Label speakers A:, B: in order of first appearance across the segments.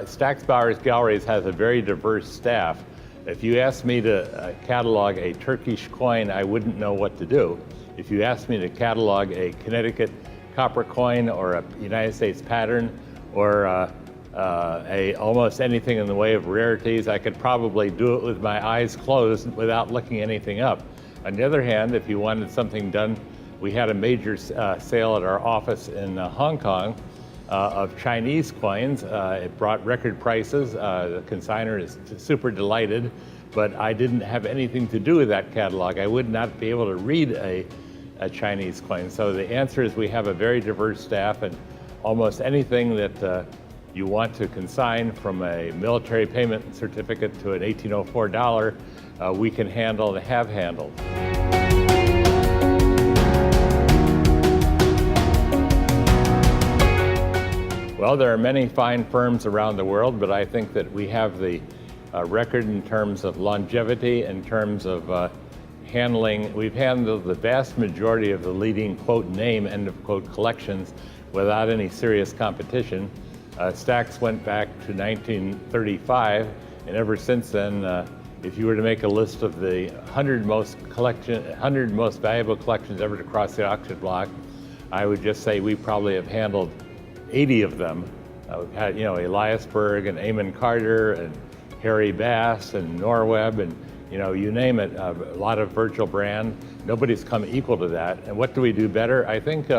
A: Stack's Bowers Galleries has a very diverse staff. If you asked me to catalog a Turkish coin, I wouldn't know what to do. If you asked me to catalog a Connecticut copper coin or a United States pattern or almost anything in the way of rarities, I could probably do it with my eyes closed without looking anything up. On the other hand, if you wanted something done, we had a major sale at our office in Hong Kong of Chinese coins. It brought record prices. The consignor is super delighted, but I didn't have anything to do with that catalog. I would not be able to read a Chinese coin. So the answer is we have a very diverse staff, and almost anything that you want to consign, from a military payment certificate to an 1804 dollar, we can handle and have handled. Well, there are many fine firms around the world, but I think that we have the record in terms of longevity, in terms of handling. We've handled the vast majority of the leading quote name, end of quote, collections without any serious competition. Stack's went back to 1935, and ever since then, if you were to make a list of the 100 most valuable collections ever to cross the auction block, I would just say we probably have handled 80 of them. We've had, Elias Berg and Amon Carter and Harry Bass and Norweb and, you name it, a lot of Virgil Brand. Nobody's come equal to that. And what do we do better? I think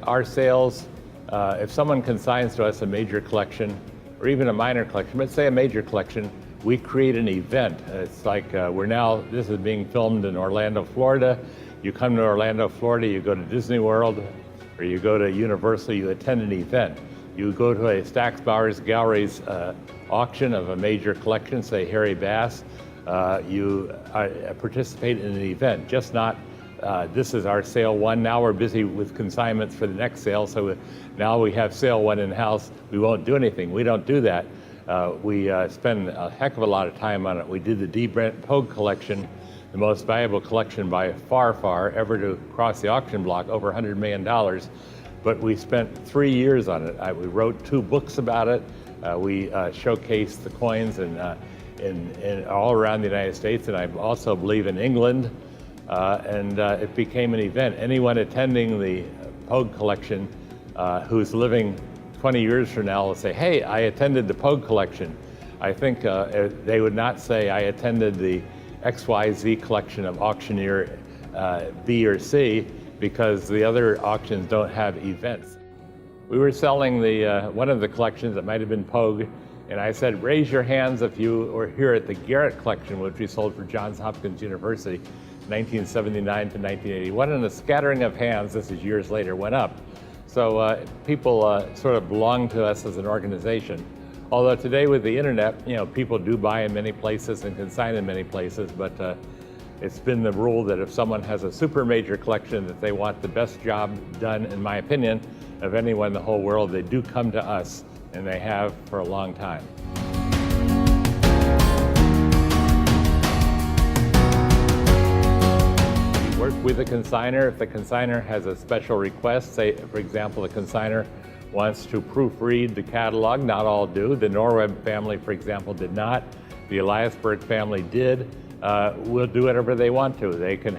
A: our sales, if someone consigns to us a major collection or even a minor collection, let's say a major collection, we create an event. It's like this is being filmed in Orlando, Florida. You come to Orlando, Florida, you go to Disney World, or you go to Universal, you attend an event. You go to a Stack's Bowers Galleries auction of a major collection, say Harry Bass, you participate in an event, just not, this is our sale one, now we're busy with consignments for the next sale, so now we have sale one in-house, we won't do anything. We don't do that. We spend a heck of a lot of time on it. We did the D. Brent Pogue collection, the most valuable collection by far ever to cross the auction block, over $100 million. But we spent 3 years on it. We wrote 2 books about it. We showcased the coins in all around the United States, and I also believe in England. It became an event. Anyone attending the Pogue collection who's living 20 years from now will say, hey, I attended the Pogue collection. I think they would not say, I attended the XYZ collection of auctioneer B or C, because the other auctions don't have events. We were selling one of the collections that might have been Pogue, and I said, raise your hands if you were here at the Garrett collection, which we sold for Johns Hopkins University, 1979 to 1981, and a scattering of hands, this is years later, went up. So people sort of belong to us as an organization. Although today with the internet, people do buy in many places and consign in many places, but it's been the rule that if someone has a super major collection that they want the best job done, in my opinion, of anyone in the whole world, they do come to us, and they have for a long time. We work with the consignor. If the consignor has a special request, say, for example, the consignor wants to proofread the catalog. Not all do. The Norweb family, for example, did not. The Eliasberg family did. We'll do whatever they want to. They can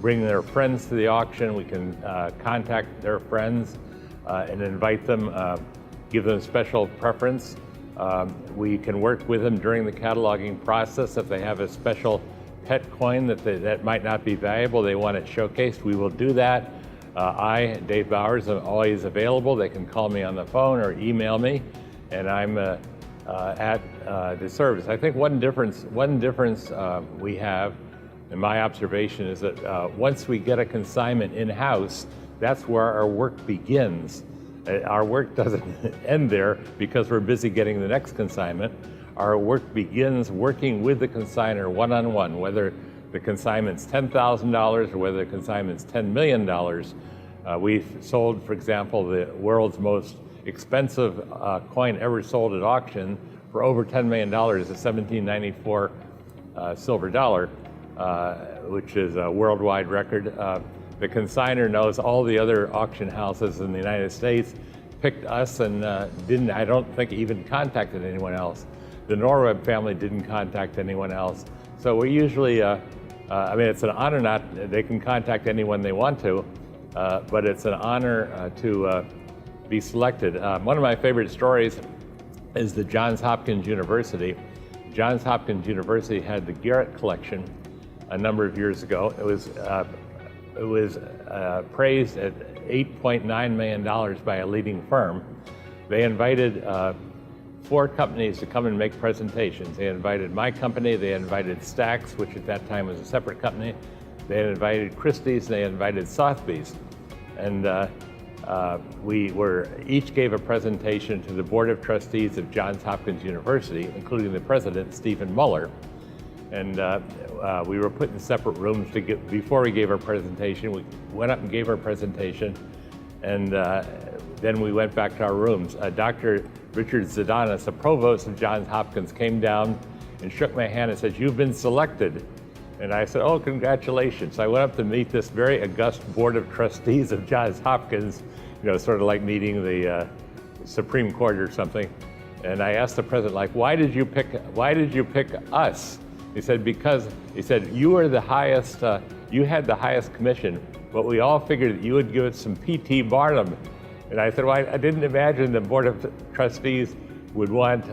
A: bring their friends to the auction. We can contact their friends and invite them, give them special preference. We can work with them during the cataloging process. If they have a special pet coin that might not be valuable, they want it showcased, we will do that. Dave Bowers, am always available. They can call me on the phone or email me, and I'm at the service. I think one difference we have, in my observation, is that once we get a consignment in-house, that's where our work begins. Our work doesn't end there because we're busy getting the next consignment. Our work begins working with the consignor one-on-one, whether the consignment's $10,000 or whether the consignment's $10 million. We've sold, for example, the world's most expensive coin ever sold at auction for over $10 million, a 1794 silver dollar, which is a worldwide record. The consignor knows all the other auction houses in the United States. picked us and didn't, I don't think, even contacted anyone else. The Norweb family didn't contact anyone else. So we usually, I mean, it's an honor not, they can contact anyone they want to, but it's an honor to be selected. One of my favorite stories is the Johns Hopkins University. Johns Hopkins University had the Garrett Collection a number of years ago. It was praised at $8.9 million by a leading firm. They invited 4 companies to come and make presentations. They invited my company, they invited Stax, which at that time was a separate company. They invited Christie's, they invited Sotheby's. And we each gave a presentation to the Board of Trustees of Johns Hopkins University, including the president, Stephen Muller. And we were put in separate rooms before we gave our presentation. We went up and gave our presentation, and then we went back to our rooms. Dr. Richard Zadanis, the provost of Johns Hopkins, came down and shook my hand and said, "You've been selected." And I said, "Oh, congratulations." So I went up to meet this very august Board of Trustees of Johns Hopkins, you know, sort of like meeting the Supreme Court or something. And I asked the president, like, why did you pick us? He said, because, he said, you were the highest, you had the highest commission, but we all figured that you would give it some P.T. Barnum. And I said, well, I didn't imagine the Board of Trustees would want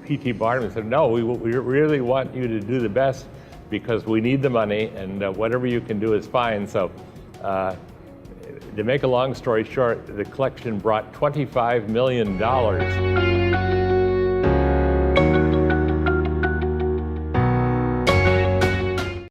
A: P.T. Barnum. He said, no, we really want you to do the best because we need the money, and whatever you can do is fine. So to make a long story short, the collection brought $25 million